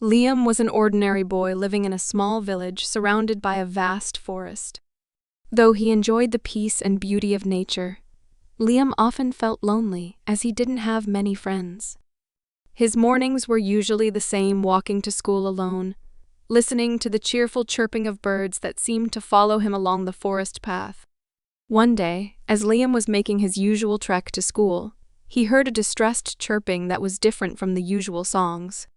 Liam was an ordinary boy living in a small village surrounded by a vast forest. Though he enjoyed the peace and beauty of nature, Liam often felt lonely as he didn't have many friends. His mornings were usually the same, walking to school alone, listening to the cheerful chirping of birds that seemed to follow him along the forest path. One day, as Liam was making his usual trek to school, he heard a distressed chirping that was different from the usual songs.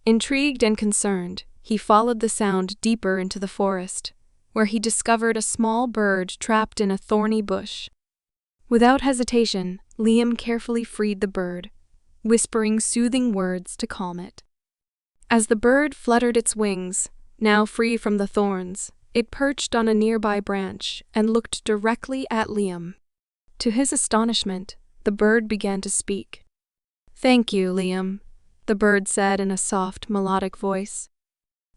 Intrigued and concerned, he followed the sound deeper into the forest, where he discovered a small bird trapped in a thorny bush. Without hesitation, Liam carefully freed the bird, whispering soothing words to calm it. As the bird fluttered its wings, now free from the thorns, it perched on a nearby branch and looked directly at Liam. To his astonishment, the bird began to speak. "Thank you, Liam," the bird said in a soft, melodic voice.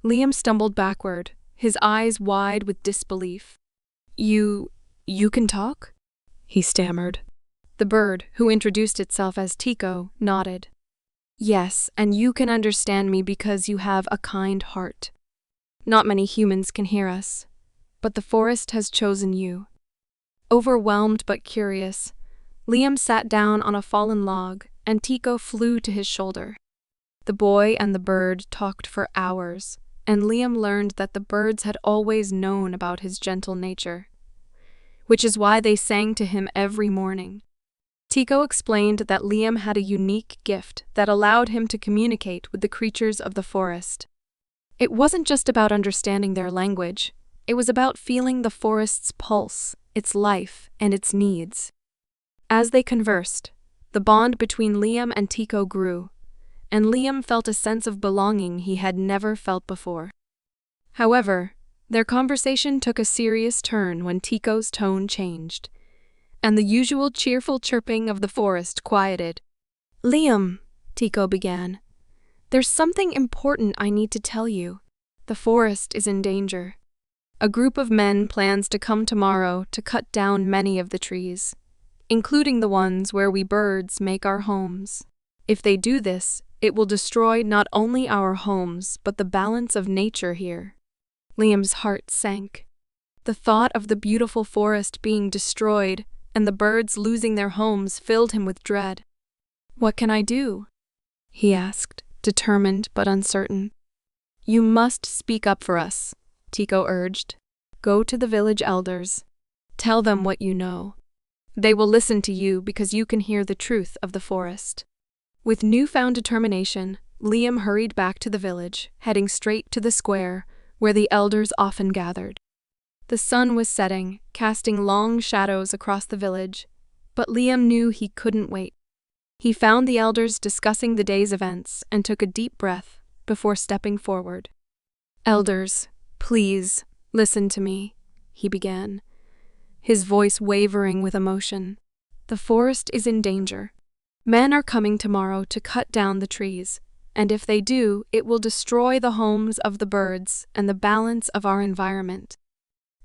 Liam stumbled backward, his eyes wide with disbelief. You can talk?" he stammered. The bird, who introduced itself as Tico, nodded. "Yes, and you can understand me because you have a kind heart. Not many humans can hear us, but the forest has chosen you." Overwhelmed but curious, Liam sat down on a fallen log, and Tico flew to his shoulder. The boy and the bird talked for hours, and Liam learned that the birds had always known about his gentle nature, which is why they sang to him every morning. Tico explained that Liam had a unique gift that allowed him to communicate with the creatures of the forest. It wasn't just about understanding their language, it was about feeling the forest's pulse, its life, and its needs. As they conversed, the bond between Liam and Tico grew, and Liam felt a sense of belonging he had never felt before. However, their conversation took a serious turn when Tico's tone changed, and the usual cheerful chirping of the forest quieted. "Liam," Tico began, "there's something important I need to tell you. The forest is in danger. A group of men plans to come tomorrow to cut down many of the trees, including the ones where we birds make our homes. If they do this, it will destroy not only our homes but the balance of nature here." Liam's heart sank. The thought of the beautiful forest being destroyed and the birds losing their homes filled him with dread. "What can I do?" he asked, determined but uncertain. "You must speak up for us," Tico urged. "Go to the village elders. Tell them what you know. They will listen to you because you can hear the truth of the forest." With newfound determination, Liam hurried back to the village, heading straight to the square where the elders often gathered. The sun was setting, casting long shadows across the village, but Liam knew he couldn't wait. He found the elders discussing the day's events and took a deep breath before stepping forward. "Elders, please, listen to me," he began, his voice wavering with emotion. "The forest is in danger. Men are coming tomorrow to cut down the trees, and if they do, it will destroy the homes of the birds and the balance of our environment.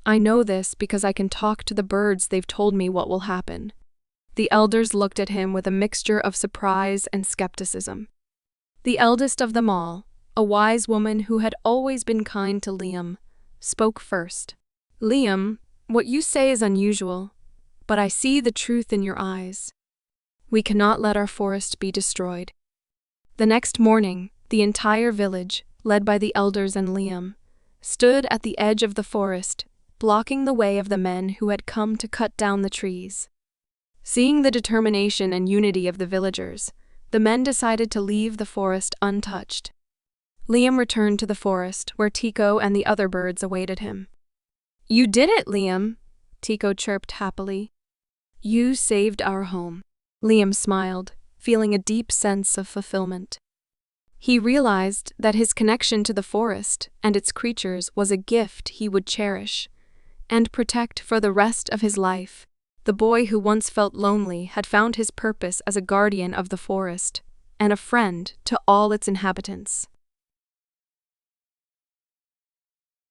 I know this because I can talk to the birds. They've told me what will happen." The elders looked at him with a mixture of surprise and skepticism. The eldest of them all, a wise woman who had always been kind to Liam, spoke first. "Liam, what you say is unusual, but I see the truth in your eyes. We cannot let our forest be destroyed." The next morning, the entire village, led by the elders and Liam, stood at the edge of the forest, blocking the way of the men who had come to cut down the trees. Seeing the determination and unity of the villagers, the men decided to leave the forest untouched. Liam returned to the forest, where Tico and the other birds awaited him. "You did it, Liam," Tico chirped happily. "You saved our home." Liam smiled, feeling a deep sense of fulfillment. He realized that his connection to the forest and its creatures was a gift he would cherish and protect for the rest of his life. The boy who once felt lonely had found his purpose as a guardian of the forest and a friend to all its inhabitants.